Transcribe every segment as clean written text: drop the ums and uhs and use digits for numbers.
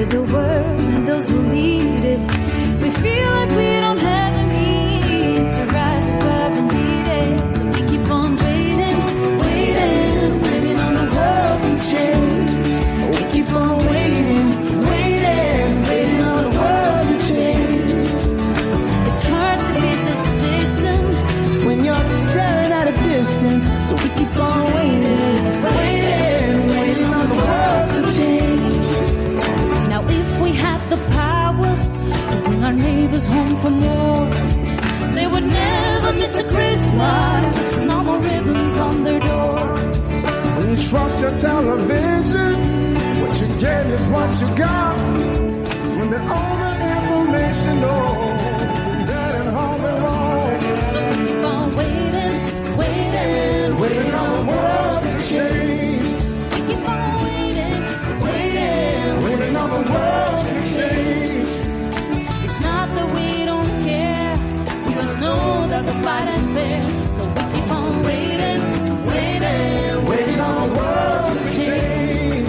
with the world and those who lead it. We feel like we don't have the means to rise above and beat it. So we keep on waiting, waiting, waiting on the world to change. We keep on waiting, waiting, waiting on the world to change. It's hard to beat the system when you're staring at a distance. So we keep on waiting, waiting, waiting on the world to change. Now if we had the power to bring our neighbors home from war, they would never miss a Christmas, no more ribbons on their door. When you trust your television, what you get is what you got. When they own the information, that and home and wrong. So we keep on waiting, waiting, Waiting on the world to change. we keep on waiting, waiting. Waiting on the world to change. It's not that we don't care, we just know that the fight ain't fair. So we keep on waiting, waiting, Waiting on the world to change.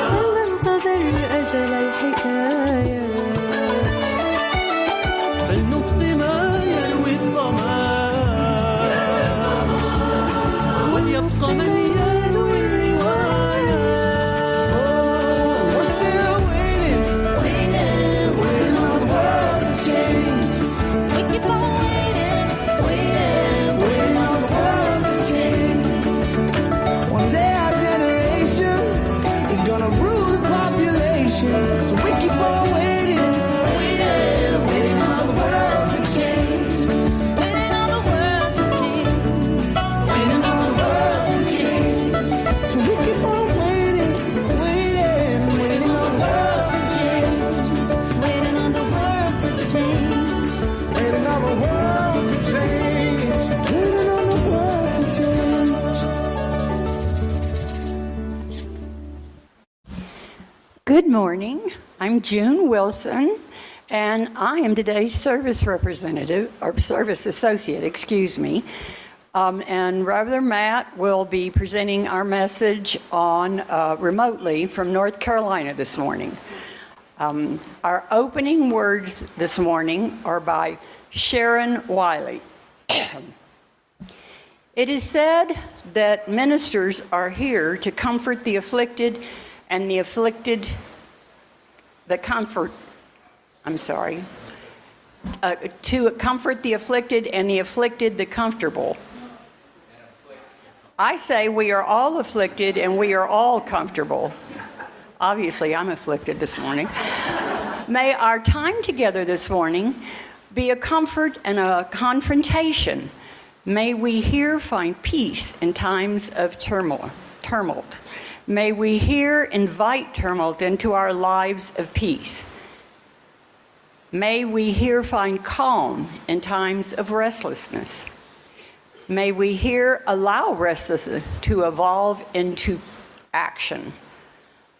هل ننتظر أجل الحكاية؟ فلنبقي ما يروي الظما وليبقى من يروي الرواية. We're still waiting, Waiting, waiting on the world to change. We keep on waiting, waiting, waiting on the world to change. one day our generation is gonna rule the population. So we keep on waiting, Waiting, waiting on the world to change. Waiting on the world to change. Waiting on the world to change. so we keep on waiting, waiting, Waiting on the world to change. Waiting on the world to change. waiting on the world to change. Waiting on the world to change. Good morning. I'm June Wilson, and I am today's service representative, or service associate, excuse me. And Reverend Matt will be presenting our message on remotely from North Carolina this morning. Our opening words this morning are by Sharon Wiley. It is said that ministers are here to comfort the afflicted and the afflicted, to comfort the afflicted and the afflicted the comfortable. I say we are all afflicted and we are all comfortable. Obviously, I'm afflicted this morning. May our time together this morning be a comfort and a confrontation. May we here find peace in times of tumult. May we here invite tumult into our lives of peace. May we here find calm in times of restlessness. May we here allow restlessness to evolve into action.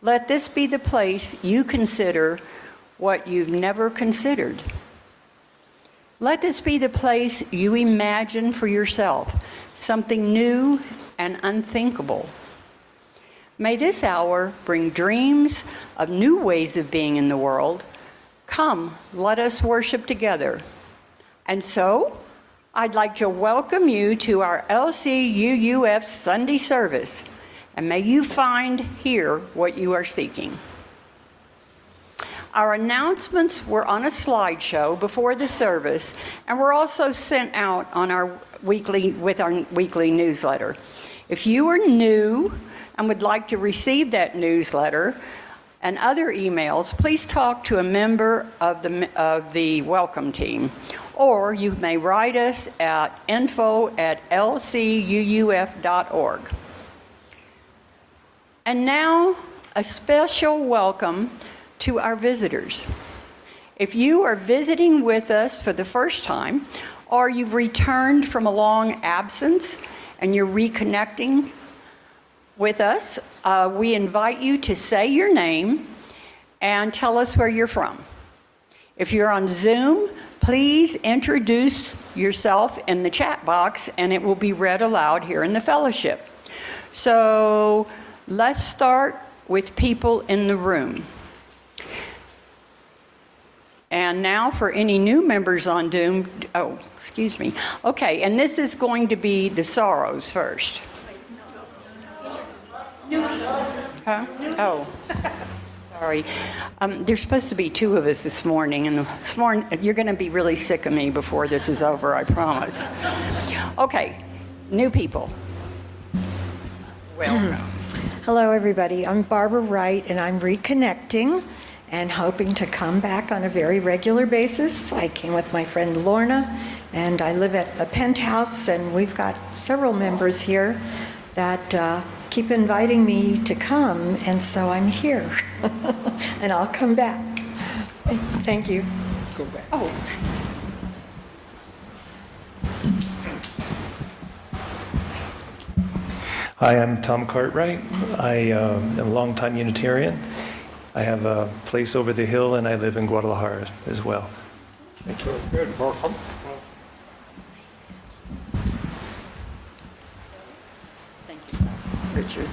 Let this be the place you consider what you've never considered. Let this be the place you imagine for yourself, something new and unthinkable. May this hour bring dreams of new ways of being in the world. Come, let us worship together. And so, I'd like to welcome you to our LCUUF Sunday service, and may you find here what you are seeking. Our announcements were on a slideshow before the service, and were also sent out on our weekly newsletter. If you are new and would like to receive that newsletter and other emails, please talk to a member of the welcome team, or you may write us at info@lcuuf.org. And now, a special welcome to our visitors. If you are visiting with us for the first time, or you've returned from a long absence and you're reconnecting with us, we invite you to say your name and tell us where you're from. If you're on Zoom, please introduce yourself in the chat box and it will be read aloud here in the fellowship. So let's start with people in the room. And now for any new members on Zoom, oh, excuse me. Okay, and this is going to be the sorrows first. Huh? Oh, sorry. There's supposed to be two of us this morning, and this morning you're going to be really sick of me before this is over, I promise. Okay, new people. Welcome. Hello, everybody. I'm Barbara Wright, and I'm reconnecting and hoping to come back on a very regular basis. I came with my friend Lorna, and I live at the penthouse, and we've got several members here that keep inviting me to come, and so I'm here. And I'll come back. Thank you. Go back. Oh, Hi, I'm Tom Cartwright. I am a longtime Unitarian. I have a place over the hill, and I live in Guadalajara as well. Thank you. Good, welcome. thank you, Richard.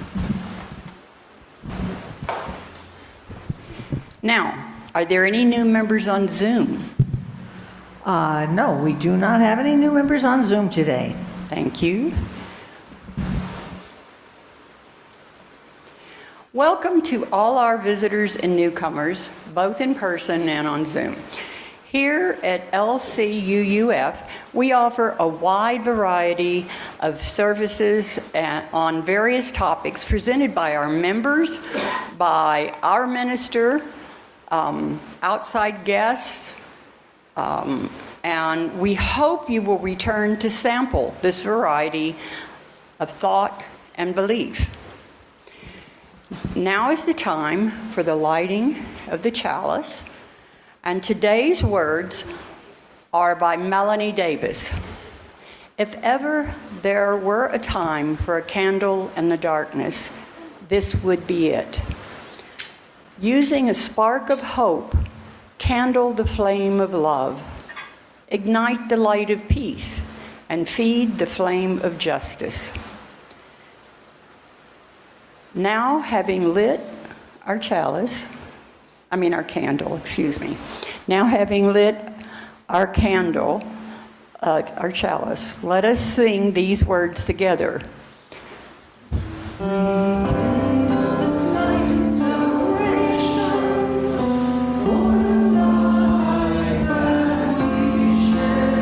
Now, are there any new members on Zoom? No, we do not have any new members on Zoom today. Thank you. Welcome to all our visitors and newcomers, both in person and on Zoom. Here at LCUUF, we offer a wide variety of services on various topics presented by our members, by our minister, outside guests, and we hope you will return to sample this variety of thought and belief. Now is the time for the lighting of the chalice, and today's words are by Melanie Davis. If ever there were a time for a candle in the darkness, this would be it. Using a spark of hope, kindle the flame of love, ignite the light of peace, and feed the flame of justice. Now, having lit our candle, excuse me. Now, having lit our candle, our chalice, let us sing these words together. This night in celebration for the life that we share.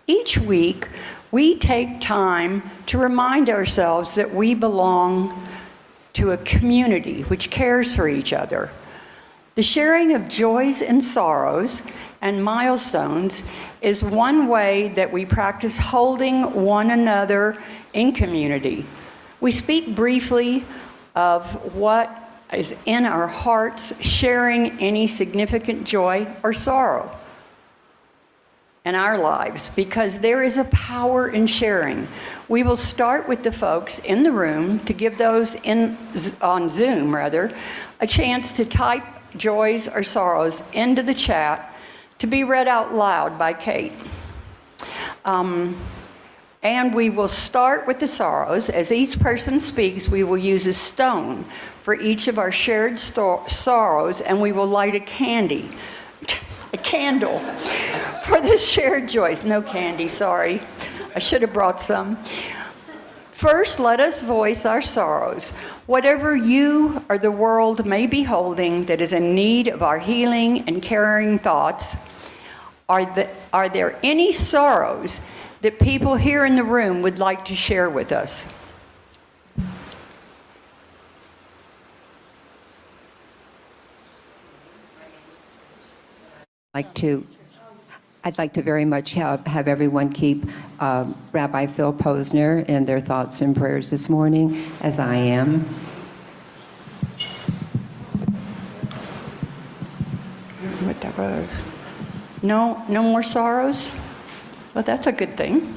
Each week, we take time to remind ourselves that we belong to a community which cares for each other. The sharing of joys and sorrows and milestones is one way that we practice holding one another in community. We speak briefly of what is in our hearts, sharing any significant joy or sorrow in our lives, because there is a power in sharing. We will start with the folks in the room to give those on Zoom, a chance to type joys or sorrows into the chat to be read out loud by Kate. And we will start with the sorrows. As each person speaks, we will use a stone for each of our shared sorrows, and we will light a candle for the shared joys. No candy, sorry. I should have brought some. First, let us voice our sorrows. Whatever you or the world may be holding that is in need of our healing and caring thoughts, are there any sorrows that people here in the room would like to share with us? I'd like to very much have everyone keep Rabbi Phil Posner in their thoughts and prayers this morning, as I am. that was. No more sorrows? Well, that's a good thing.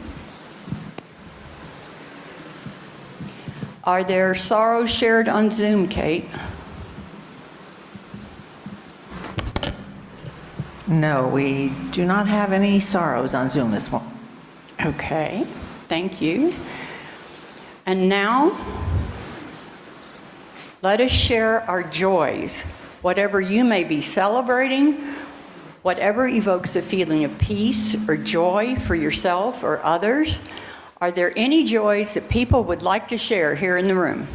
Are there sorrows shared on Zoom, Kate? No, we do not have any sorrows on Zoom this morning. Okay, thank you. And now, let us share our joys, whatever you may be celebrating, whatever evokes a feeling of peace or joy for yourself or others. Are there any joys that people would like to share here in the room?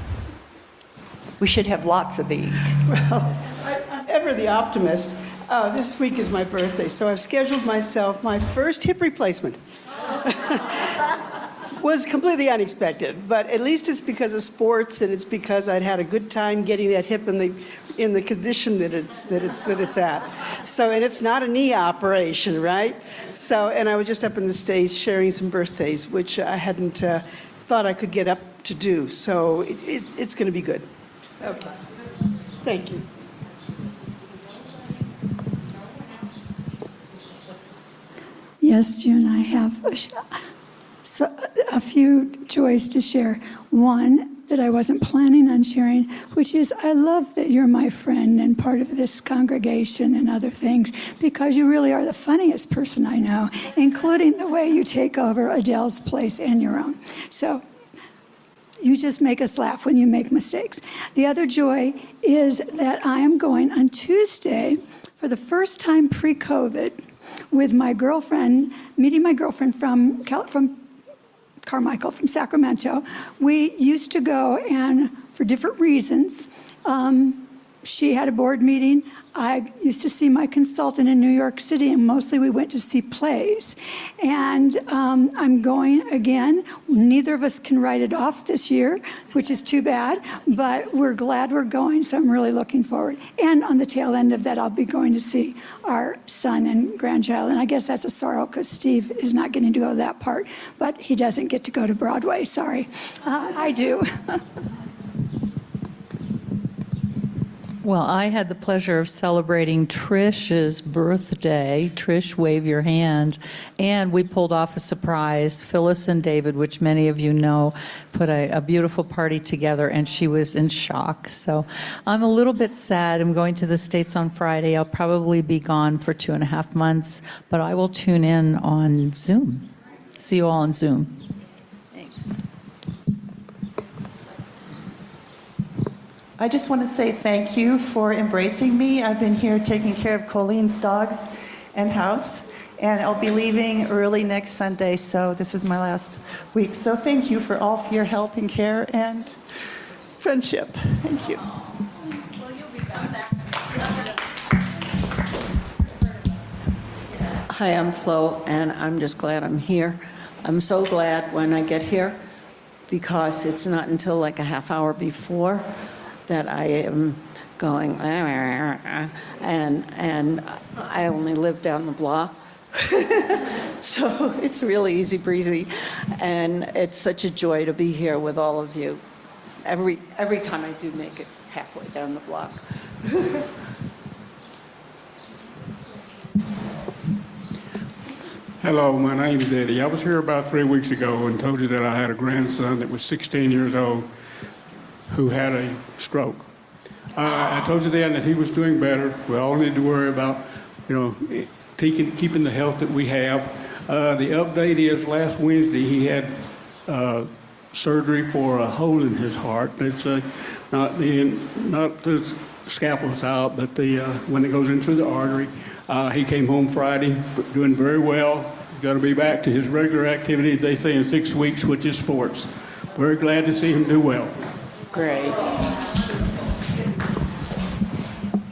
We should have lots of these. Well, I'm ever the optimist. This week is my birthday, so I've scheduled myself my first hip replacement. Was completely unexpected, but at least it's because of sports, and it's because I'd had a good time getting that hip in the condition that it's at. So, and it's not a knee operation, right? So, and I was just up in the States sharing some birthdays, which I hadn't thought I could get up to do. So it's going to be good. Okay. Thank you. Yes, June, I have a few joys to share. One that I wasn't planning on sharing, which is I love that you're my friend and part of this congregation and other things, because you really are the funniest person I know, including the way you take over Adele's place and your own. So you just make us laugh when you make mistakes. The other joy is that I am going on Tuesday for the first time pre-COVID with my girlfriend, meeting my girlfriend from Carmichael, from Sacramento. We used to go, and for different reasons, she had a board meeting. I used to see my consultant in New York City, and mostly we went to see plays. And I'm going again. Neither of us can write it off this year, which is too bad, but we're glad we're going, so I'm really looking forward. And on the tail end of that, I'll be going to see our son and grandchild, and I guess that's a sorrow because Steve is not getting to go to that part, but he doesn't get to go to Broadway, sorry. I do. Well, I had the pleasure of celebrating Trish's birthday. Trish, wave your hand. And we pulled off a surprise. Phyllis and David, which many of you know, put a beautiful party together, and she was in shock. So I'm a little bit sad. I'm going to the States on Friday. I'll probably be gone for 2.5 months, but I will tune in on Zoom. See you all on Zoom. Thanks. I just want to say thank you for embracing me. I've been here taking care of Colleen's dogs and house, and I'll be leaving early next Sunday, so this is my last week. So thank you for all of your help and care and friendship. Thank you. Well, you'll be back. Hi, I'm Flo, and I'm just glad I'm here. I'm so glad when I get here, because it's not until like a half hour before that I am going, and I only live down the block. So it's really easy breezy, and it's such a joy to be here with all of you. Every time I do make it halfway down the block. Hello, my name is Eddie. I was here about 3 weeks ago and told you that I had a grandson that was 16 years old who had a stroke. I told you then that he was doing better. We all need to worry about, keeping the health that we have. The update is last Wednesday he had surgery for a hole in his heart. It's not the scalpel's out, but when it goes into the artery. He came home Friday, doing very well. He's going to be back to his regular activities, they say, in 6 weeks, which is sports. Very glad to see him do well. Great.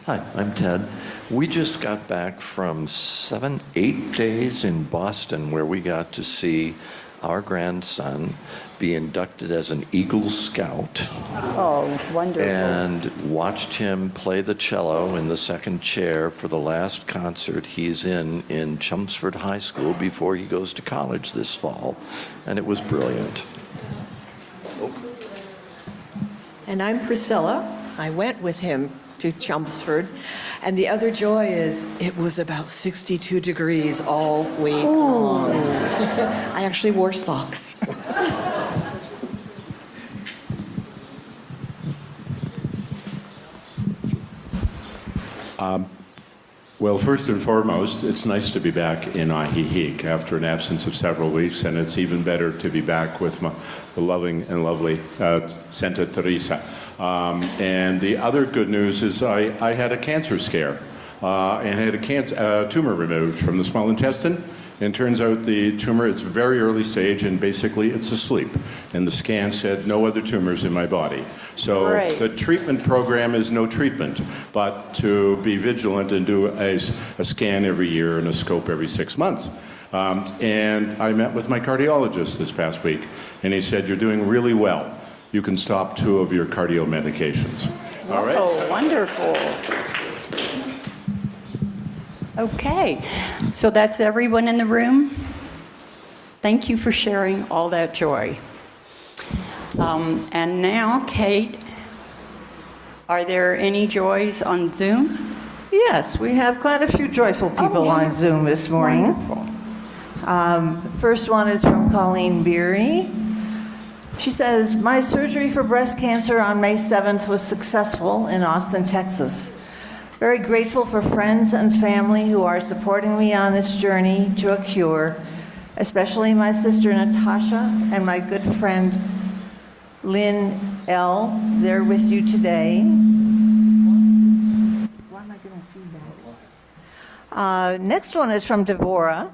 Hi, I'm Ted. We just got back from 8 days in Boston where we got to see our grandson be inducted as an Eagle Scout. Oh, wonderful. And watched him play the cello in the second chair for the last concert he's in Chelmsford High School before he goes to college this fall. And it was brilliant. And I'm Priscilla. I went with him to Chelmsford. And the other joy is it was about 62 degrees all week long. I actually wore socks. Well, first and foremost, it's nice to be back in Ahihic after an absence of several weeks, and it's even better to be back with the loving and lovely Santa Teresa. And the other good news is I had a cancer scare and had a tumor removed from the small intestine. And turns out the tumor, it's very early stage, and basically it's asleep. And the scan said no other tumors in my body. So Great. the treatment program is no treatment, but to be vigilant and do a scan every year and a scope every 6 months. And I met with my cardiologist this past week, and he said, you're doing really well. You can stop 2 of your cardio medications. All right? Oh, wonderful. Okay, so that's everyone in the room. Thank you for sharing all that joy. And now, Kate, are there any joys on Zoom? Yes, we have quite a few joyful people on Zoom this morning. First one is from Colleen Beery. She says, my surgery for breast cancer on May 7th was successful in Austin, Texas. Very grateful for friends and family who are supporting me on this journey to a cure, especially my sister Natasha and my good friend Lynn L. They're with you today. Why am I getting feedback? Next one is from Devorah.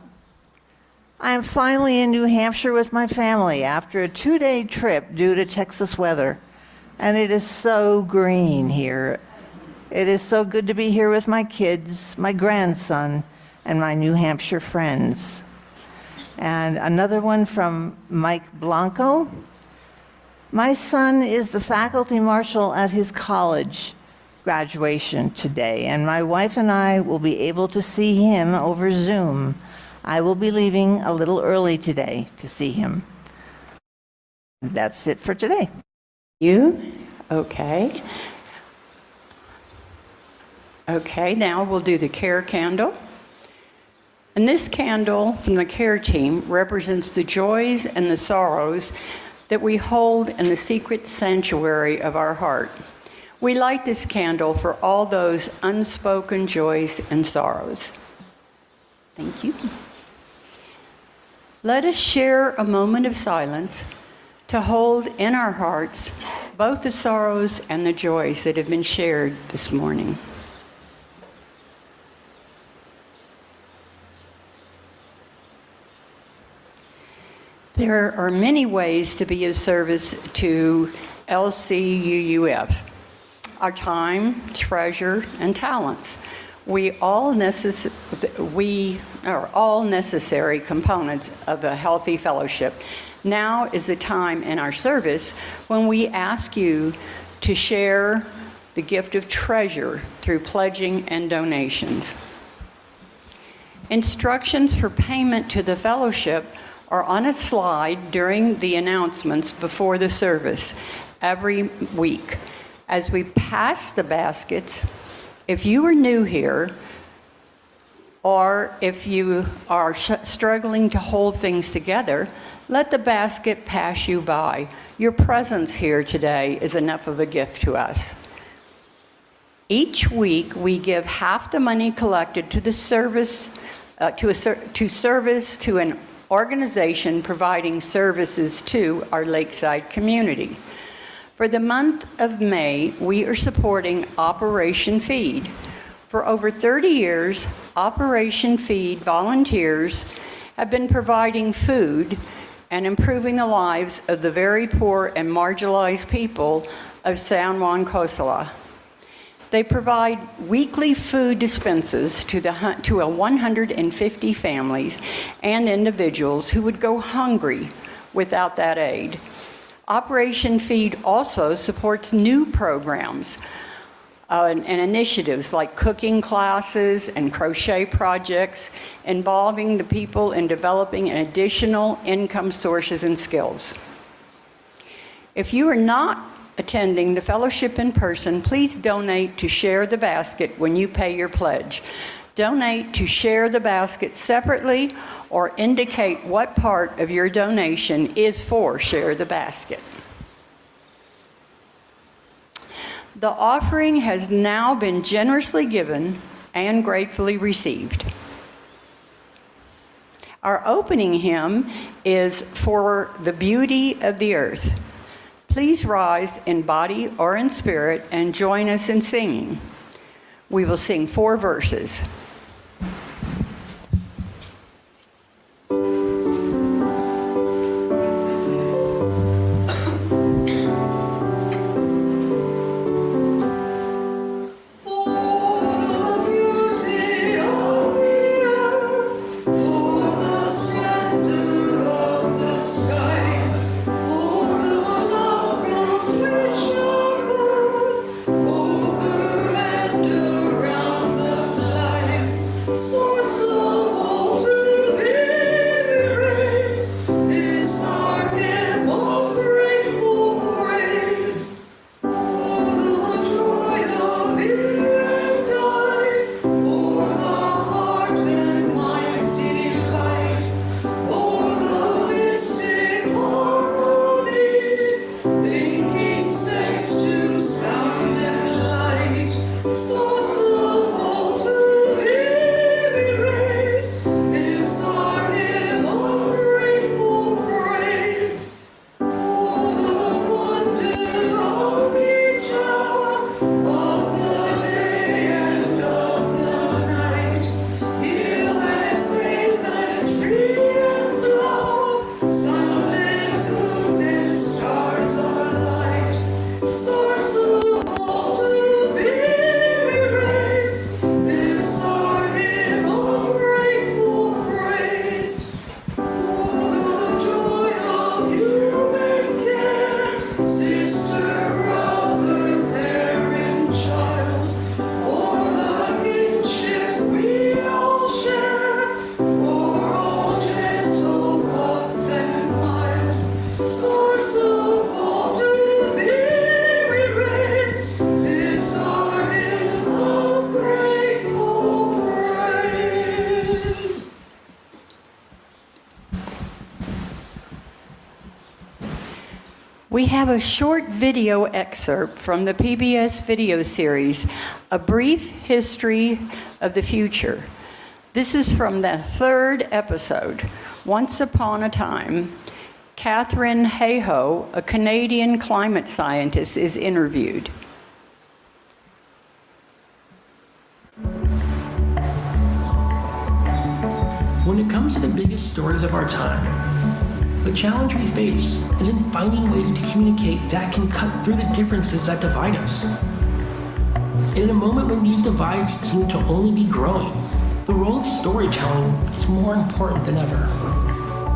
I am finally in New Hampshire with my family after a 2-day trip due to Texas weather, and it is so green here. It is so good to be here with my kids, my grandson, and my New Hampshire friends. And another one from Mike Blanco. My son is the faculty marshal at his college graduation today, and my wife and I will be able to see him over Zoom. I will be leaving a little early today to see him. That's it for today. You? Okay. Okay, now we'll do the care candle. And this candle from the care team represents the joys and the sorrows that we hold in the secret sanctuary of our heart. We light this candle for all those unspoken joys and sorrows. Thank you. Let us share a moment of silence to hold in our hearts both the sorrows and the joys that have been shared this morning. There are many ways to be of service to LCUUF. Our time, treasure, and talents. We are all necessary components of a healthy fellowship. Now is the time in our service when we ask you to share the gift of treasure through pledging and donations. Instructions for payment to the fellowship are on a slide during the announcements before the service every week. As we pass the baskets, if you are new here, or if you are struggling to hold things together, let the basket pass you by. Your presence here today is enough of a gift to us. Each week, we give half the money collected to the service, to an organization providing services to our Lakeside community. For the month of May, we are supporting Operation Feed. For over 30 years, Operation Feed volunteers have been providing food and improving the lives of the very poor and marginalized people of San Juan Cosala. They provide weekly food dispenses to 150 families and individuals who would go hungry without that aid. Operation Feed also supports new programs and initiatives like cooking classes and crochet projects involving the people in developing additional income sources and skills. If you are not attending the fellowship in person, please donate to Share the Basket when you pay your pledge. Donate to Share the Basket separately or indicate what part of your donation is for Share the Basket. The offering has now been generously given and gratefully received. Our opening hymn is For the Beauty of the Earth. Please rise in body or in spirit and join us in singing. We will sing 4 verses. We have a short video excerpt from the PBS video series, A Brief History of the Future. This is from the 3rd episode. Once upon a time, Catherine Hayhoe, a Canadian climate scientist, is interviewed. When it comes to the biggest stories of our time, the challenge we face is in finding ways to communicate that can cut through the differences that divide us. In a moment when these divides seem to only be growing, the role of storytelling is more important than ever.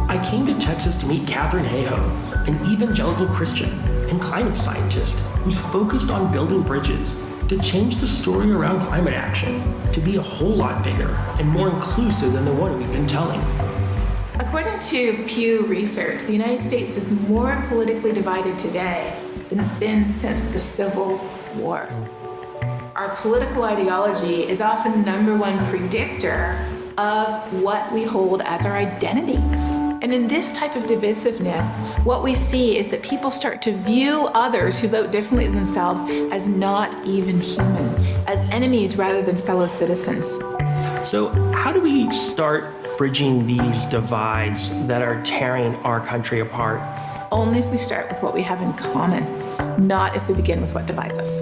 I came to Texas to meet Catherine Hayhoe, an evangelical Christian and climate scientist who's focused on building bridges to change the story around climate action to be a whole lot bigger and more inclusive than the one we've been telling. According to Pew Research, the United States is more politically divided today than it's been since the Civil War. Our political ideology is often the #1 predictor of what we hold as our identity. And in this type of divisiveness, what we see is that people start to view others who vote differently than themselves as not even human, as enemies rather than fellow citizens. So how do we start bridging these divides that are tearing our country apart? Only if we start with what we have in common, not if we begin with what divides us.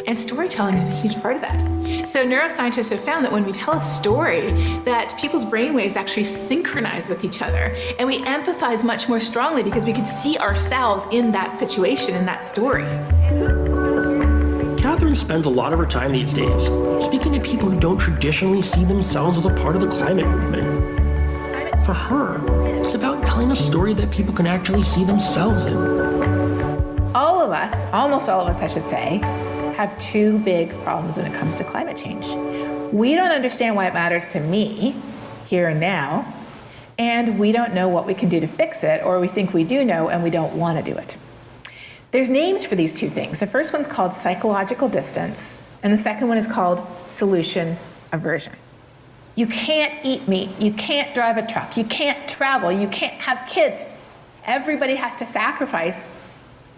And storytelling is a huge part of that. So neuroscientists have found that when we tell a story, that people's brainwaves actually synchronize with each other, and we empathize much more strongly because we can see ourselves in that situation, in that story. Catherine spends a lot of her time these days speaking to people who don't traditionally see themselves as a part of the climate movement. For her, it's about telling a story that people can actually see themselves in. All of us, almost all of us I should say, have 2 big problems when it comes to climate change. We don't understand why it matters to me, here and now, and we don't know what we can do to fix it, or we think we do know and we don't want to do it. There's names for these two things. The first one's called psychological distance, and the second one is called solution aversion. You can't eat meat, you can't drive a truck, you can't travel, you can't have kids. Everybody has to sacrifice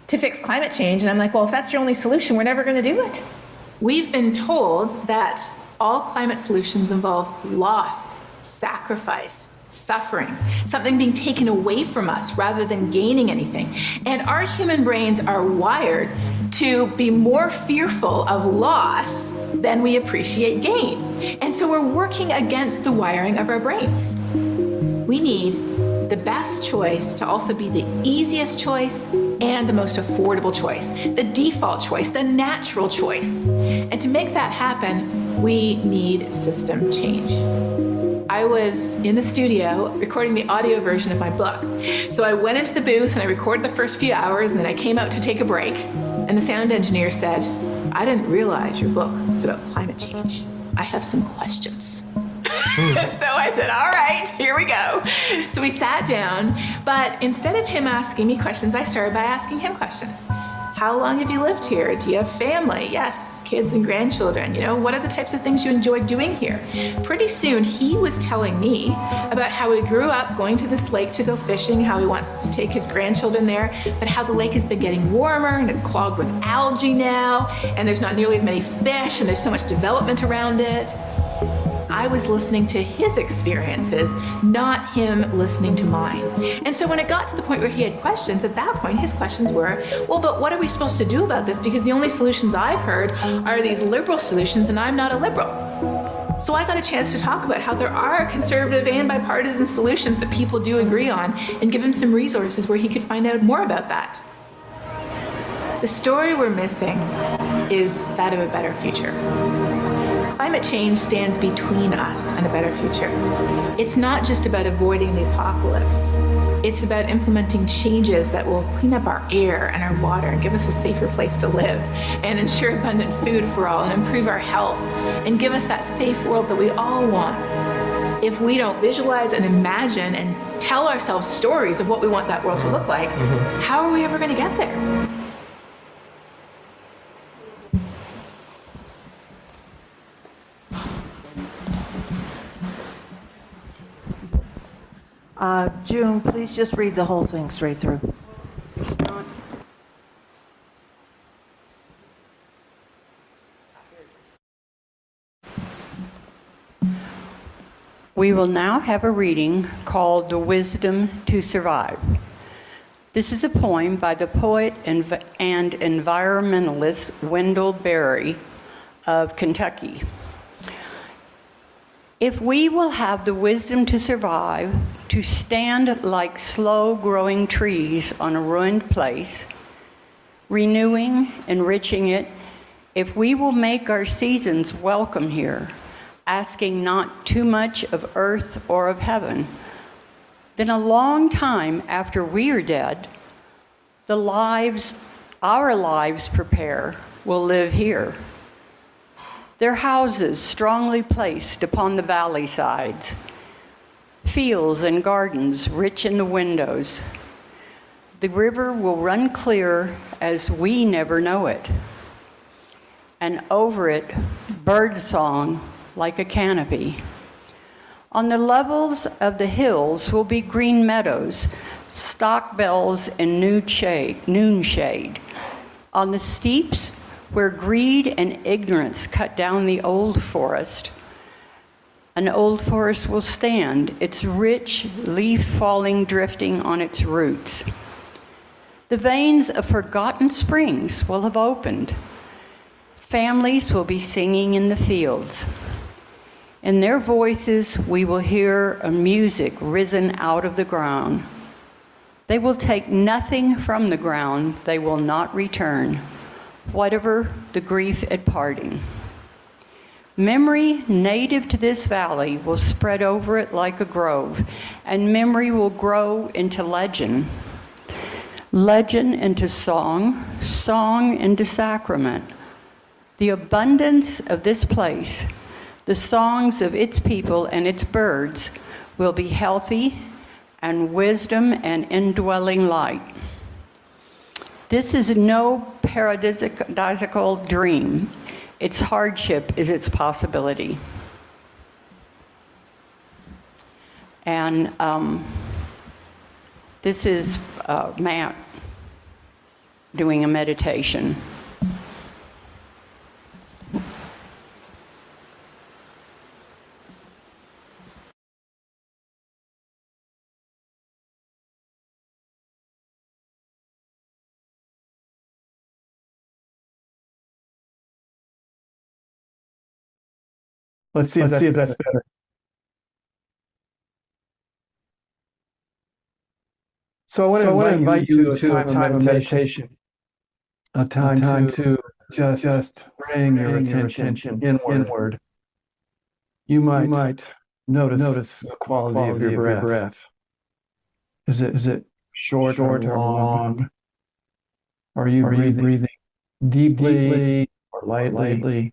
to fix climate change. And I'm like, well, if that's your only solution, we're never going to do it. We've been told that all climate solutions involve loss, sacrifice, suffering, something being taken away from us rather than gaining anything. And our human brains are wired to be more fearful of loss than we appreciate gain. And so we're working against the wiring of our brains. We need the best choice to also be the easiest choice and the most affordable choice, the default choice, the natural choice. And to make that happen, we need system change. I was in the studio recording the audio version of my book. So I went into the booth and I recorded the first few hours, and then I came out to take a break. And the sound engineer said, I didn't realize your book was about climate change. I have some questions. So I said, all right, here we go. So we sat down, but instead of him asking me questions, I started by asking him questions. How long have you lived here? Do you have family? Yes, kids and grandchildren. You know, what are the types of things you enjoy doing here? Pretty soon, he was telling me about how he grew up going to this lake to go fishing, how he wants to take his grandchildren there, but how the lake has been getting warmer and it's clogged with algae now, and there's not nearly as many fish, and there's so much development around it. I was listening to his experiences, not him listening to mine. And so when it got to the point where he had questions, at that point his questions were, well, but what are we supposed to do about this? Because the only solutions I've heard are these liberal solutions, and I'm not a liberal. So I got a chance to talk about how there are conservative and bipartisan solutions that people do agree on, and give him some resources where he could find out more about that. The story we're missing is that of a better future. Climate change stands between us and a better future. It's not just about avoiding the apocalypse. It's about implementing changes that will clean up our air and our water and give us a safer place to live, and ensure abundant food for all, and improve our health, and give us that safe world that we all want. If we don't visualize and imagine and tell ourselves stories of what we want that world to look like, how are we ever going to get there? June, please just read the whole thing straight through. We will now have a reading called The Wisdom to Survive. This is a poem by the poet and environmentalist Wendell Berry of Kentucky. If we will have the wisdom to survive, to stand like slow-growing trees on a ruined place, renewing, enriching it, if we will make our seasons welcome here, asking not too much of earth or of heaven, then a long time after we are dead, our lives prepare will live here. Their houses strongly placed upon the valley sides, fields and gardens rich in the windows. The river will run clear as we never know it, and over it, bird song like a canopy. On the levels of the hills will be green meadows, stock bells and noon shade. On the steeps, where greed and ignorance cut down the old forest, an old forest will stand, its rich leaf falling drifting on its roots. The veins of forgotten springs will have opened. Families will be singing in the fields. In their voices, we will hear a music risen out of the ground. They will take nothing from the ground, they will not return, whatever the grief at parting. Memory native to this valley will spread over it like a grove, and memory will grow into legend. Legend into song, song into sacrament. The abundance of this place, the songs of its people and its birds will be healthy and wisdom and indwelling light. This is no paradisiacal dream. Its hardship is its possibility. And this is Matt doing a meditation. Let's see if that's better. So I want to invite you to a time of meditation, a time to just bring your attention inward. You might notice the quality of your breath. Is it short or long? Are you breathing deeply or lightly?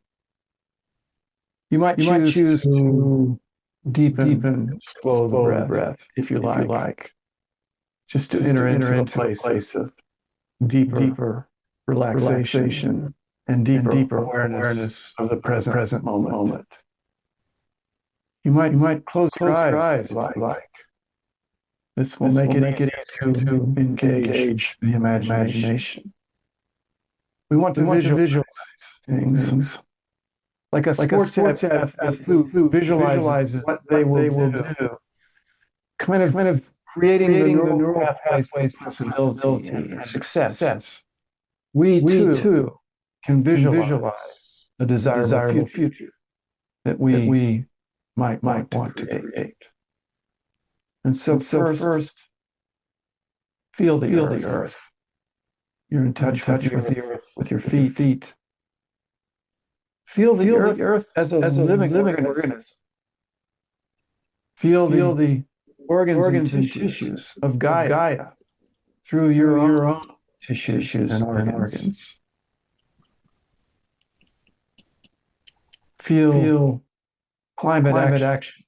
You might choose to deepen, slow the breath if you like. Just to enter into a place of deeper relaxation and deeper awareness of the present moment. You might close your eyes if you like. This will make it easier to engage the imagination. We want to visualize things. Like a sports athlete who visualizes what they will do. Kind of creating the neural pathways for possibility and success. We too can visualize a desirable future that we might want to create. And so first, feel the earth. You're in touch with the earth with your feet. Feel the earth as a living organism. Feel the organs and tissues of Gaia through your own tissues and organs. Feel climate action,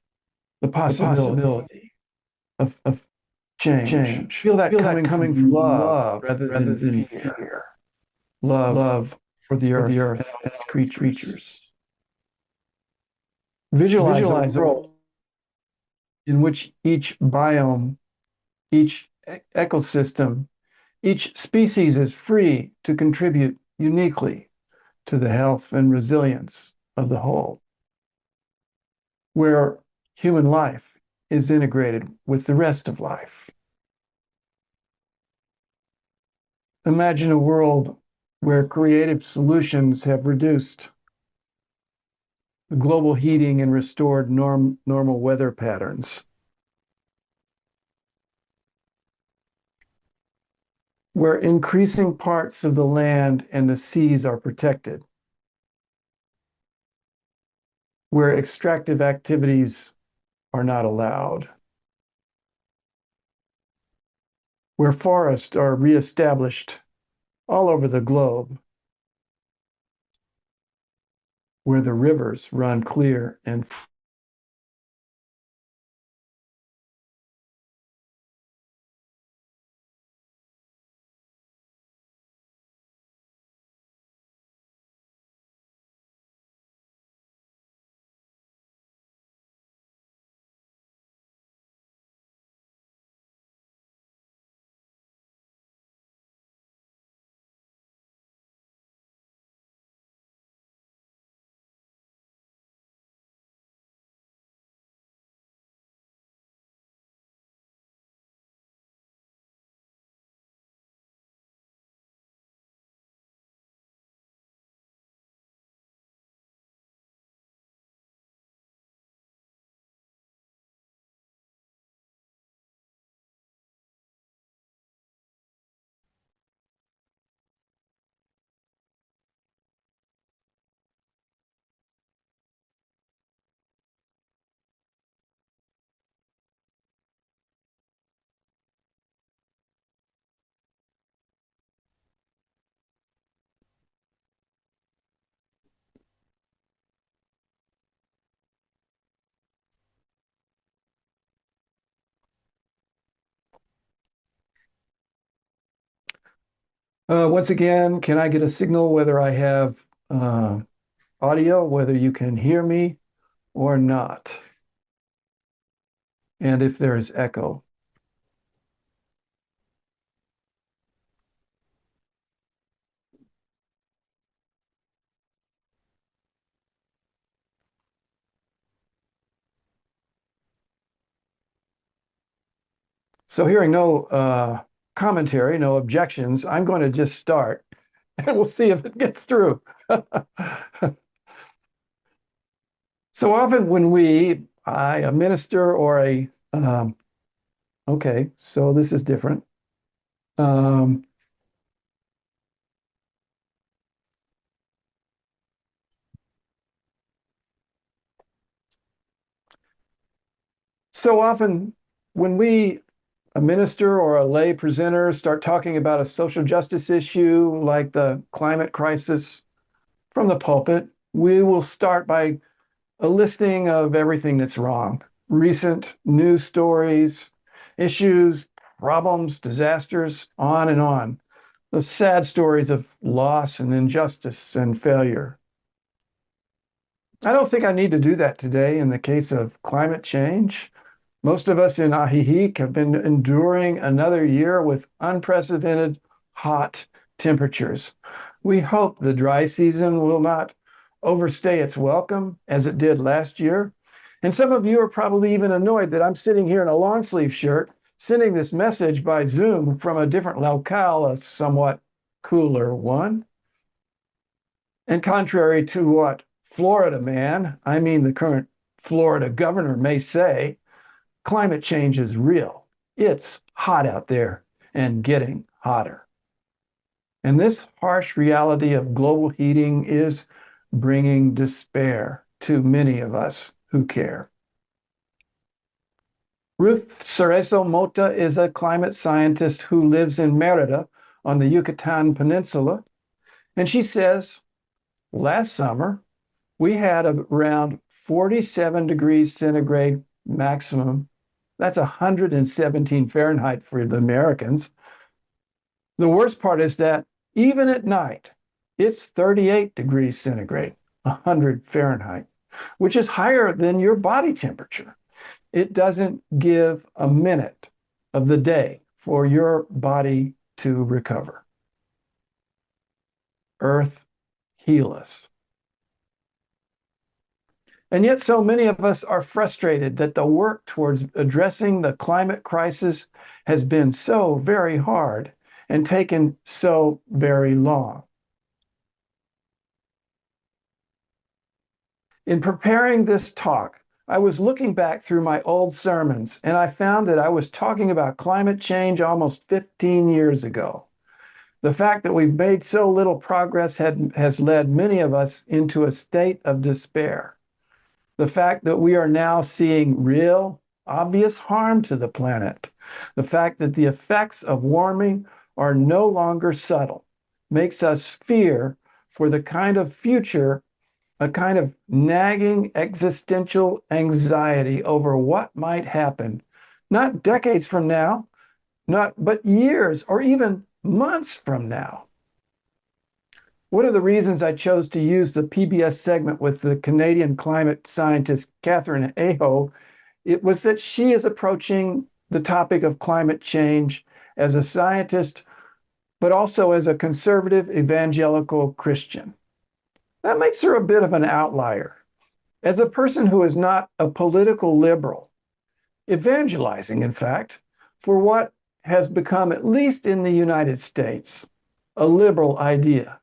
the possibility of change. Feel that coming from love rather than fear. Love for the earth and its creatures. Visualize a world in which each biome, each ecosystem, each species is free to contribute uniquely to the health and resilience of the whole, where human life is integrated with the rest of life. Imagine a world where creative solutions have reduced the global heating and restored normal weather patterns. Where increasing parts of the land and the seas are protected. Where extractive activities are not allowed. Where forests are reestablished all over the globe. Where the rivers run clear and Once again, can I get a signal whether I have audio, whether you can hear me or not? And if there is echo. So hearing no commentary, no objections, I'm going to just start and we'll see if it gets through. So often when a minister or okay, so this is different. So often when a minister or a lay presenter, start talking about a social justice issue like the climate crisis from the pulpit, we will start by a listing of everything that's wrong. Recent news stories, issues, problems, disasters, on and on. The sad stories of loss and injustice and failure. I don't think I need to do that today in the case of climate change. Most of us in Ahihic have been enduring another year with unprecedented hot temperatures. We hope the dry season will not overstay its welcome as it did last year. And some of you are probably even annoyed that I'm sitting here in a long sleeve shirt, sending this message by Zoom from a different locale, a somewhat cooler one. And contrary to what Florida man, I mean the current Florida governor, may say, climate change is real. It's hot out there and getting hotter. And this harsh reality of global heating is bringing despair to many of us who care. Ruth Cerezo Mota is a climate scientist who lives in Merida on the Yucatan Peninsula. And she says, last summer, we had around 47 degrees centigrade maximum. That's 117 Fahrenheit for the Americans. The worst part is that even at night, it's 38 degrees centigrade, 100 Fahrenheit, which is higher than your body temperature. It doesn't give a minute of the day for your body to recover. Earth, heal us. And yet so many of us are frustrated that the work towards addressing the climate crisis has been so very hard and taken so very long. In preparing this talk, I was looking back through my old sermons and I found that I was talking about climate change almost 15 years ago. The fact that we've made so little progress has led many of us into a state of despair. The fact that we are now seeing real, obvious harm to the planet, the fact that the effects of warming are no longer subtle, makes us fear for the kind of future, a kind of nagging existential anxiety over what might happen, not decades from now, but years or even months from now. One of the reasons I chose to use the PBS segment with the Canadian climate scientist Catherine Aho, it was that she is approaching the topic of climate change as a scientist, but also as a conservative evangelical Christian. That makes her a bit of an outlier. As a person who is not a political liberal, evangelizing, in fact, for what has become, at least in the United States, a liberal idea.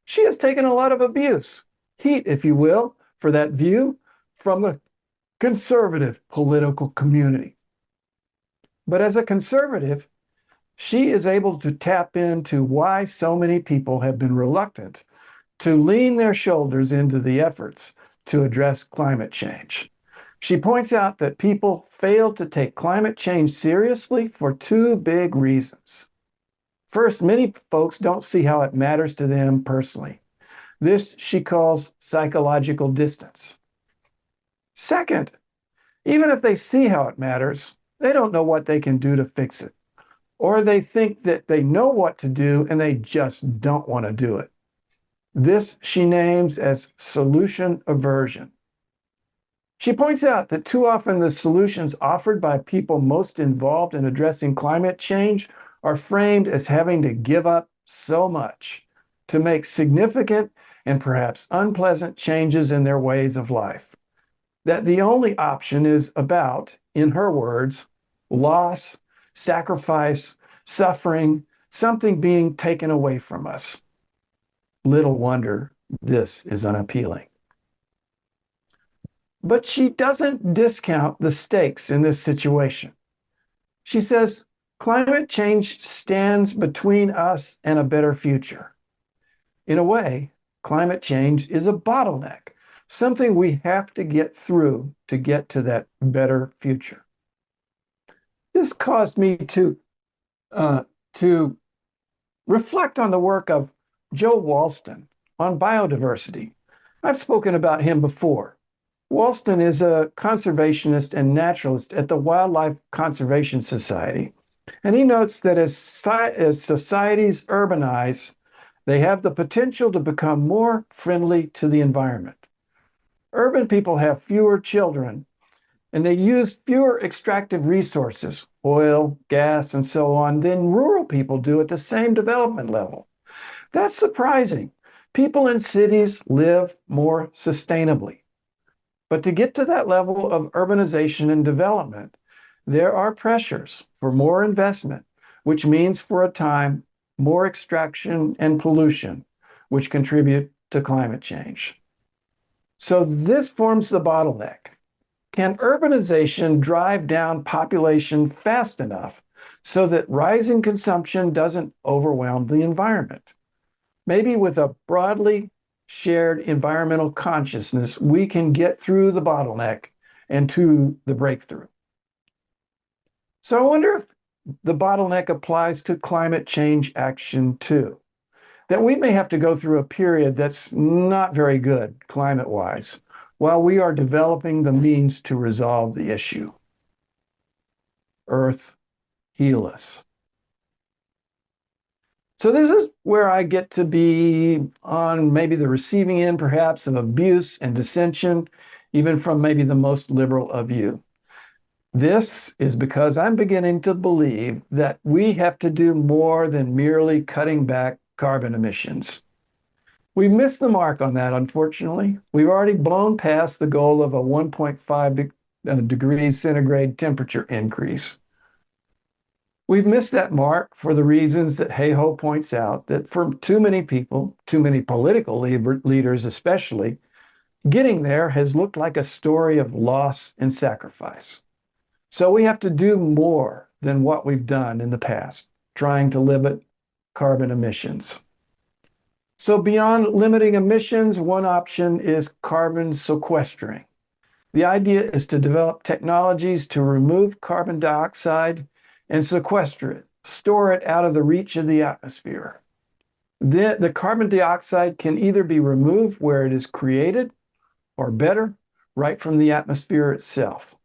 She has taken a lot of abuse, heat, if you will, for that view from the conservative political community. But as a conservative, she is able to tap into why so many people have been reluctant to lean their shoulders into the efforts to address climate change. She points out that people fail to take climate change seriously for two big reasons. First, many folks don't see how it matters to them personally. This she calls psychological distance. Second, even if they see how it matters, they don't know what they can do to fix it, or they think that they know what to do and they just don't want to do it. This she names as solution aversion. She points out that too often the solutions offered by people most involved in addressing climate change are framed as having to give up so much to make significant and perhaps unpleasant changes in their ways of life, that the only option is about, in her words, loss, sacrifice, suffering, something being taken away from us. Little wonder this is unappealing. But she doesn't discount the stakes in this situation. She says, climate change stands between us and a better future. In a way, climate change is a bottleneck, something we have to get through to get to that better future. This caused me to reflect on the work of Joe Walston on biodiversity. I've spoken about him before. Walston is a conservationist and naturalist at the Wildlife Conservation Society, and he notes that as societies urbanize, they have the potential to become more friendly to the environment. Urban people have fewer children, and they use fewer extractive resources, oil, gas, and so on, than rural people do at the same development level. That's surprising. People in cities live more sustainably. But to get to that level of urbanization and development, there are pressures for more investment, which means for a time, more extraction and pollution, which contribute to climate change. So this forms the bottleneck. Can urbanization drive down population fast enough so that rising consumption doesn't overwhelm the environment? Maybe with a broadly shared environmental consciousness, we can get through the bottleneck and to the breakthrough. So I wonder if the bottleneck applies to climate change action too, that we may have to go through a period that's not very good climate-wise while we are developing the means to resolve the issue. Earth, heal us. So this is where I get to be on maybe the receiving end, perhaps, of abuse and dissension, even from maybe the most liberal of you. This is because I'm beginning to believe that we have to do more than merely cutting back carbon emissions. We've missed the mark on that, unfortunately. We've already blown past the goal of a 1.5 degrees centigrade temperature increase. We've missed that mark for the reasons that Hayhoe points out, that for too many people, too many political leaders especially, getting there has looked like a story of loss and sacrifice. So we have to do more than what we've done in the past, trying to limit carbon emissions. So beyond limiting emissions, one option is carbon sequestering. The idea is to develop technologies to remove carbon dioxide and sequester it, store it out of the reach of the atmosphere. The carbon dioxide can either be removed where it is created, or better, right from the atmosphere itself.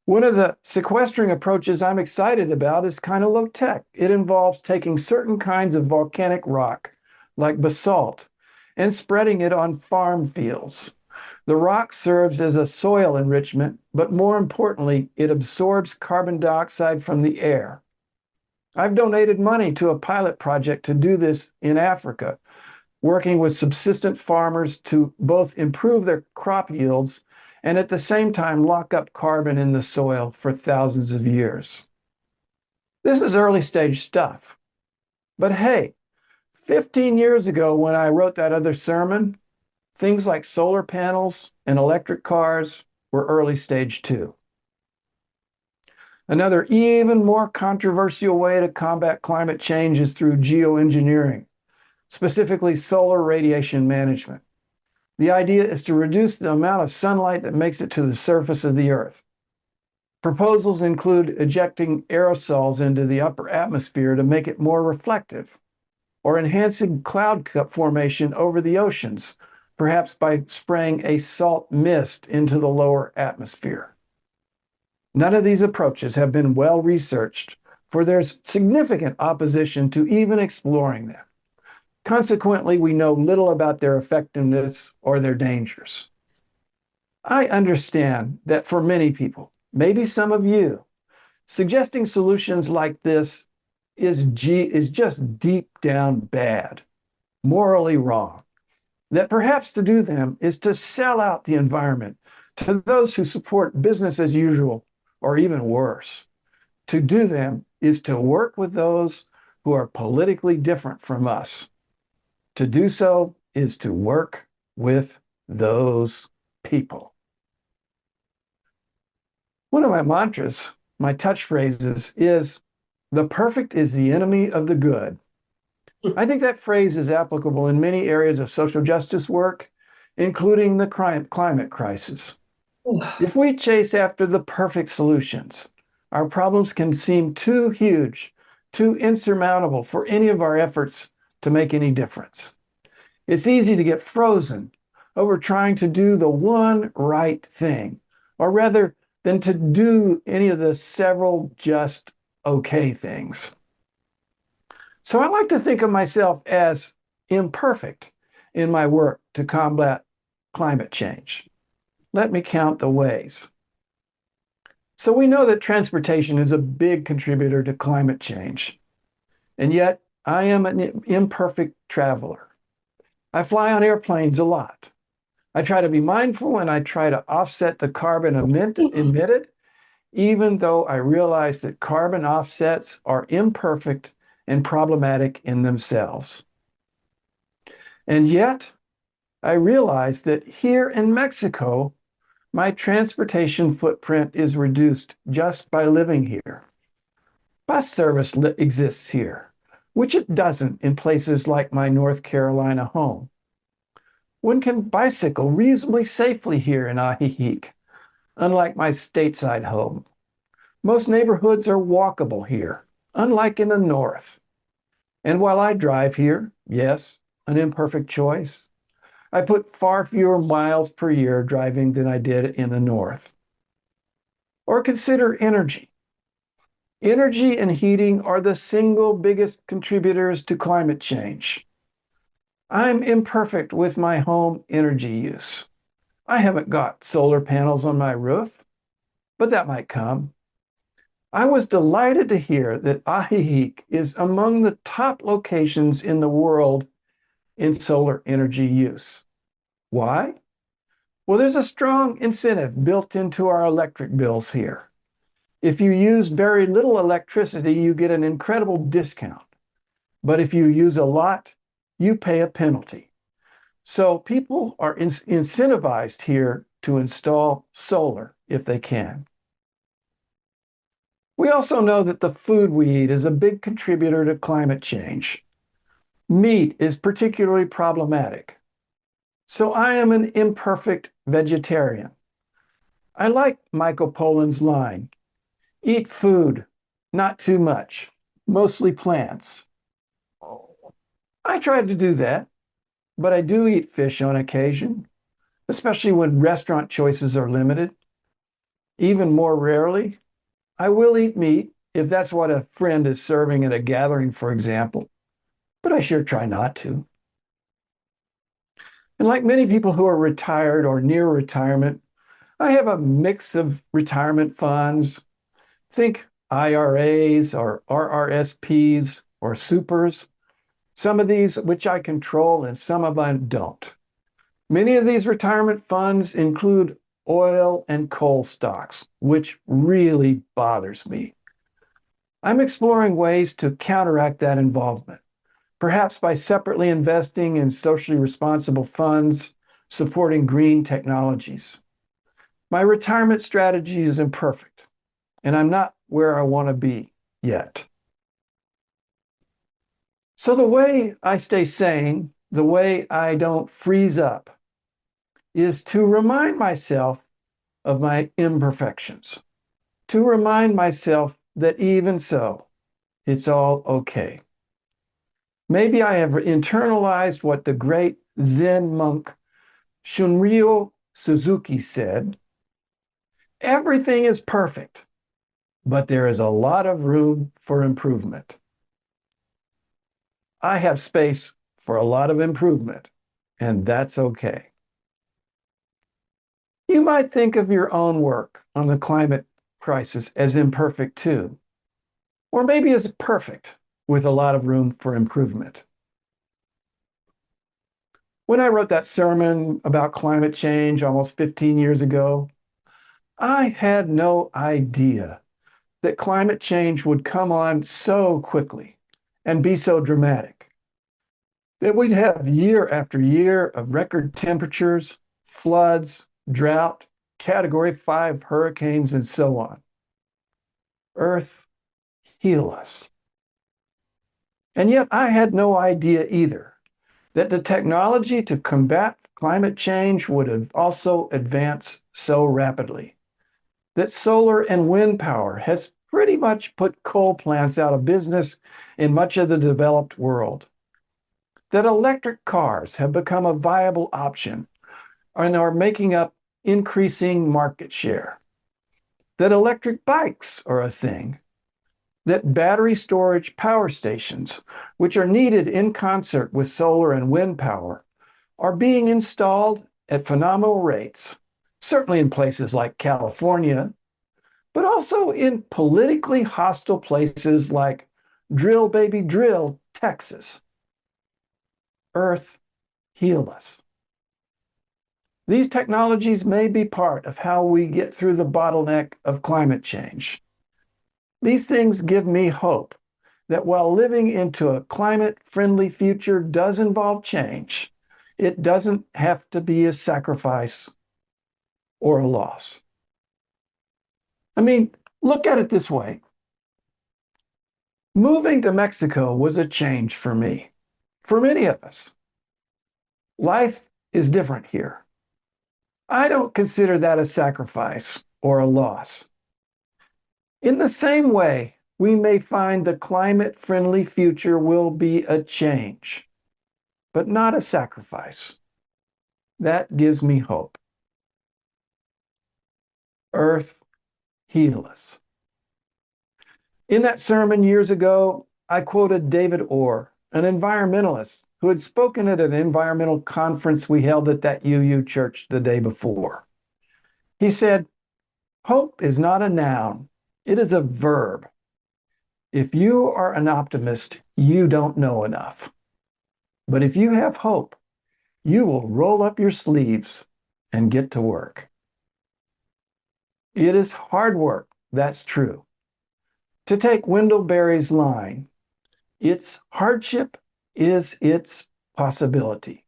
One of the sequestering approaches I'm excited about is kind of low tech. It involves taking certain kinds of volcanic rock, like basalt, and spreading it on farm fields. The rock serves as a soil enrichment, but more importantly, it absorbs carbon dioxide from the air. I've donated money to a pilot project to do this in Africa, working with subsistence farmers to both improve their crop yields and at the same time lock up carbon in the soil for thousands of years. This is early stage stuff. But hey, 15 years ago when I wrote that other sermon, things like solar panels and electric cars were early stage too. Another even more controversial way to combat climate change is through geoengineering, specifically solar radiation management. The idea is to reduce the amount of sunlight that makes it to the surface of the Earth. Proposals include ejecting aerosols into the upper atmosphere to make it more reflective, or enhancing cloud formation over the oceans, perhaps by spraying a salt mist into the lower atmosphere. None of these approaches have been well researched, for there's significant opposition to even exploring them. Consequently, we know little about their effectiveness or their dangers. I understand that for many people, maybe some of you, suggesting solutions like this is just deep down bad, morally wrong. That perhaps to do them is to sell out the environment to those who support business as usual, or even worse. To do them is to work with those who are politically different from us. To do so is to work with those people. One of my mantras, my touch phrases, is the perfect is the enemy of the good. I think that phrase is applicable in many areas of social justice work, including the climate crisis. If we chase after the perfect solutions, our problems can seem too huge, too insurmountable for any of our efforts to make any difference. It's easy to get frozen over trying to do the one right thing, or rather than to do any of the several just okay things. So I like to think of myself as imperfect in my work to combat climate change. Let me count the ways. So we know that transportation is a big contributor to climate change. And yet I am an imperfect traveler. I fly on airplanes a lot. I try to be mindful and I try to offset the carbon emitted, even though I realize that carbon offsets are imperfect and problematic in themselves. And yet, I realize that here in Mexico, my transportation footprint is reduced just by living here. Bus service exists here, which it doesn't in places like my North Carolina home. One can bicycle reasonably safely here in Ajijic, unlike my stateside home. Most neighborhoods are walkable here, unlike in the north. And while I drive here, yes, an imperfect choice, I put far fewer miles per year driving than I did in the north. Or consider energy. Energy and heating are the single biggest contributors to climate change. I'm imperfect with my home energy use. I haven't got solar panels on my roof, but that might come. I was delighted to hear that Ajijic is among the top locations in the world in solar energy use. Why? Well, there's a strong incentive built into our electric bills here. If you use very little electricity, you get an incredible discount. But if you use a lot, you pay a penalty. So people are incentivized here to install solar if they can. We also know that the food we eat is a big contributor to climate change. Meat is particularly problematic. So I am an imperfect vegetarian. I like Michael Pollan's line, eat food, not too much, mostly plants. I tried to do that, but I do eat fish on occasion, especially when restaurant choices are limited. Even more rarely, I will eat meat if that's what a friend is serving at a gathering, for example, but I sure try not to. And like many people who are retired or near retirement, I have a mix of retirement funds. Think IRAs or RRSPs or supers. Some of these which I control and some of them don't. Many of these retirement funds include oil and coal stocks, which really bothers me. I'm exploring ways to counteract that involvement, perhaps by separately investing in socially responsible funds, supporting green technologies. My retirement strategy is imperfect, and I'm not where I want to be yet. So the way I stay sane, the way I don't freeze up, is to remind myself of my imperfections, to remind myself that even so, it's all okay. Maybe I have internalized what the great Zen monk Shunryu Suzuki said, everything is perfect, but there is a lot of room for improvement. I have space for a lot of improvement, and that's okay. You might think of your own work on the climate crisis as imperfect too, or maybe as perfect with a lot of room for improvement. When I wrote that sermon about climate change almost 15 years ago, I had no idea that climate change would come on so quickly and be so dramatic, that we'd have year after year of record temperatures, floods, drought, Category 5 hurricanes, and so on. Earth, heal us. And yet I had no idea either that the technology to combat climate change would have also advanced so rapidly, that solar and wind power has pretty much put coal plants out of business in much of the developed world, that electric cars have become a viable option and are making up increasing market share, that electric bikes are a thing, that battery storage power stations, which are needed in concert with solar and wind power, are being installed at phenomenal rates, certainly in places like California, but also in politically hostile places like Drill Baby Drill, Texas. Earth, heal us. These technologies may be part of how we get through the bottleneck of climate change. These things give me hope that while living into a climate-friendly future does involve change, it doesn't have to be a sacrifice or a loss. I mean, look at it this way. Moving to Mexico was a change for me, for many of us. Life is different here. I don't consider that a sacrifice or a loss. In the same way, we may find the climate-friendly future will be a change, but not a sacrifice. That gives me hope. Earth, heal us. In that sermon years ago, I quoted David Orr, an environmentalist who had spoken at an environmental conference we held at that UU church the day before. He said, "Hope is not a noun, it is a verb. If you are an optimist, you don't know enough. But if you have hope, you will roll up your sleeves and get to work." It is hard work, that's true. To take Wendell Berry's line, its hardship is its possibility.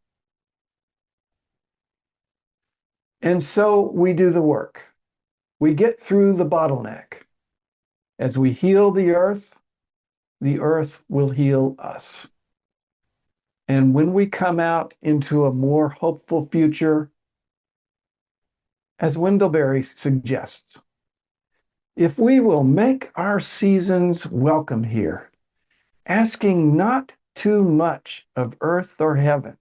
And so we do the work. We get through the bottleneck. As we heal the earth will heal us. And when we come out into a more hopeful future, as Wendell Berry suggests, if we will make our seasons welcome here, asking not too much of earth or heaven,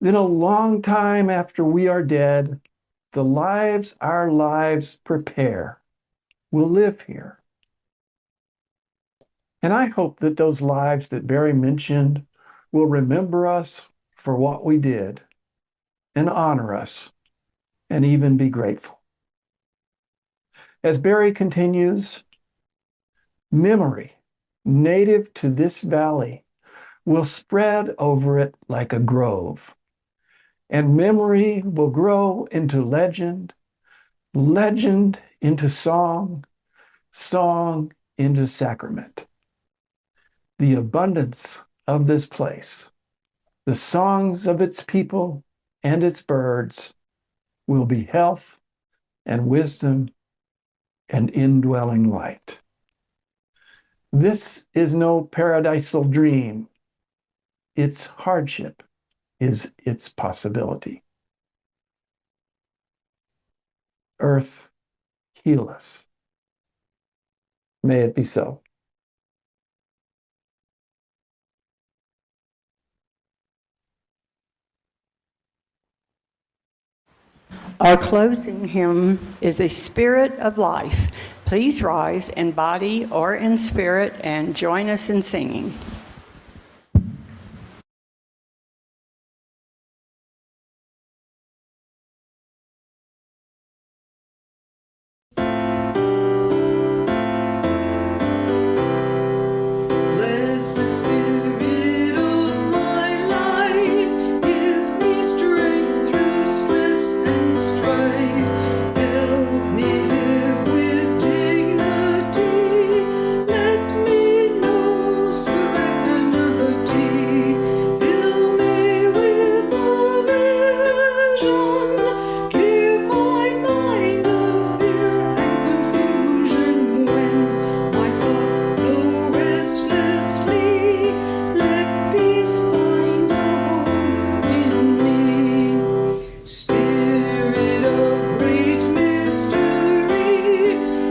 then a long time after we are dead, the lives our lives prepare will live here. And I hope that those lives that Barry mentioned will remember us for what we did and honor us and even be grateful. As Barry continues, memory native to this valley will spread over it like a grove, and memory will grow into legend, legend into song, song into sacrament. The abundance of this place, the songs of its people and its birds will be health and wisdom and indwelling light. This is no paradisal dream. Its hardship is its possibility. Earth, heal us. May it be so. Our closing hymn is A Spirit of Life. Please rise in body or in spirit and join us in singing. Blessed Spirit of my life, give me strength through stress and strife. Help me live with dignity. Let me know serenity. Fill me with a vision. Clear my mind of fear and confusion when my thoughts flow restlessly. Let peace find a home in me. Spirit of great mystery,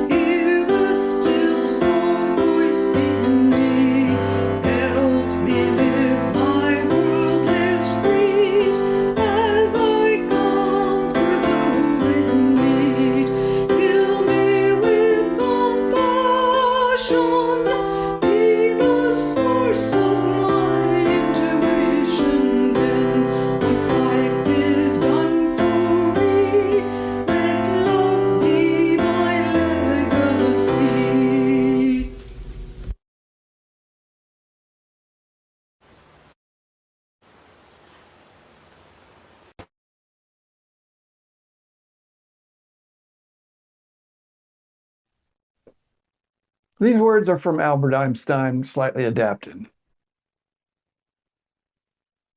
hear the still small voice in me. Help me live my worldless creed as I comfort those in need. Fill me with compassion, be the source of my intuition. Then, when life is done for me, let love be my legacy. These words are from Albert Einstein, slightly adapted.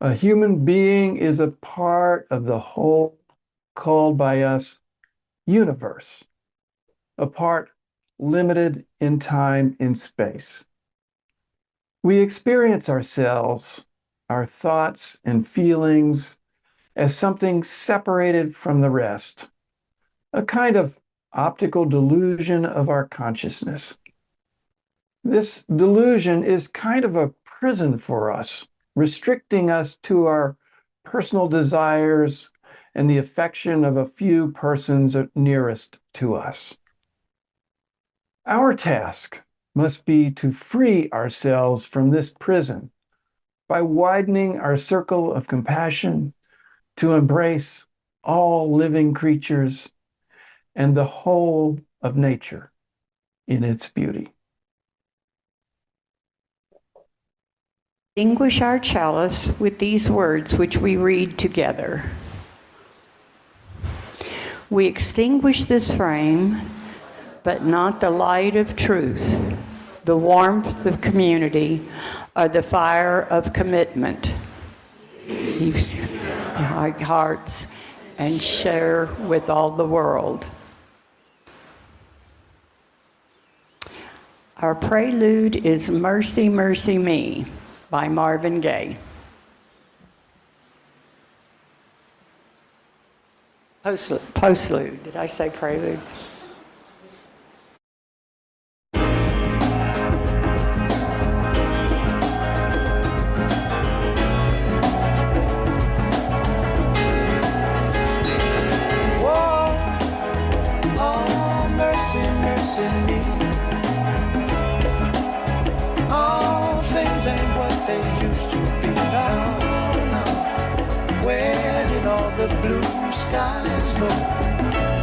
A human being is a part of the whole called by us universe, a part limited in time and space. We experience ourselves, our thoughts and feelings, as something separated from the rest, a kind of optical delusion of our consciousness. This delusion is kind of a prison for us, restricting us to our personal desires and the affection of a few persons nearest to us. Our task must be to free ourselves from this prison by widening our circle of compassion to embrace all living creatures and the whole of nature in its beauty. Extinguish our chalice with these words which we read together. We extinguish this flame, but not the light of truth, the warmth of community, or the fire of commitment. Use our hearts and share with all the world. Our prelude is Mercy, Mercy Me by Marvin Gaye. Postlude. Did I say prelude? The blue skies go.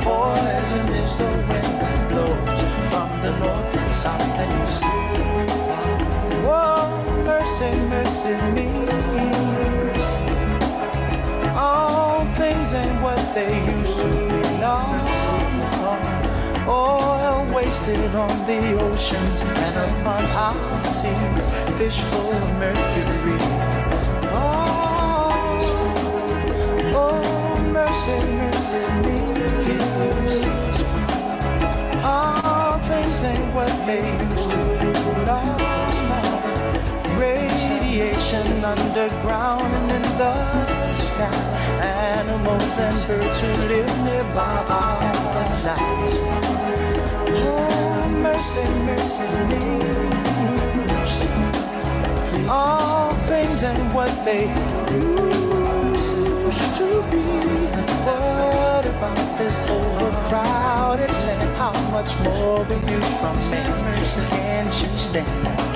Poison is the wind that blows from the north and south and east. Oh, mercy, mercy me. All things ain't what they used to be. No. Oil wasted on the oceans and upon our seas, fish full of mercury. Mercy, mercy me. All things ain't what they used to be. Radiation underground and in the sky. Animals and birds who live nearby us now. Oh, mercy, mercy me. All things ain't what they used to be. What about this overcrowded land? How much much more with you from me. Can't you stand that?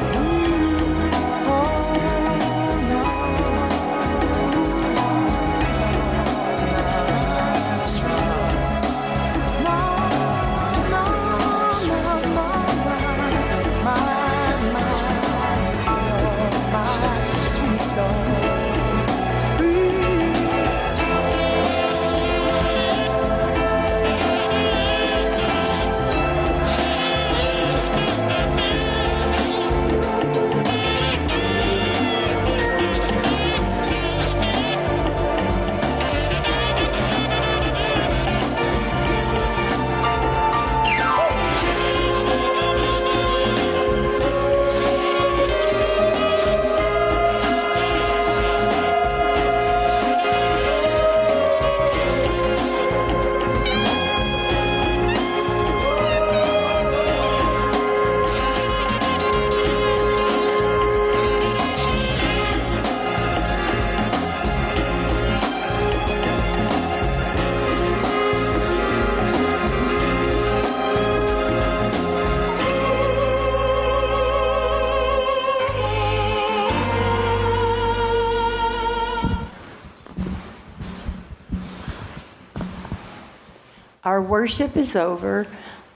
Our worship is over.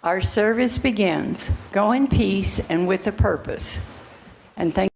Our service begins. Go in peace and with a purpose. And thank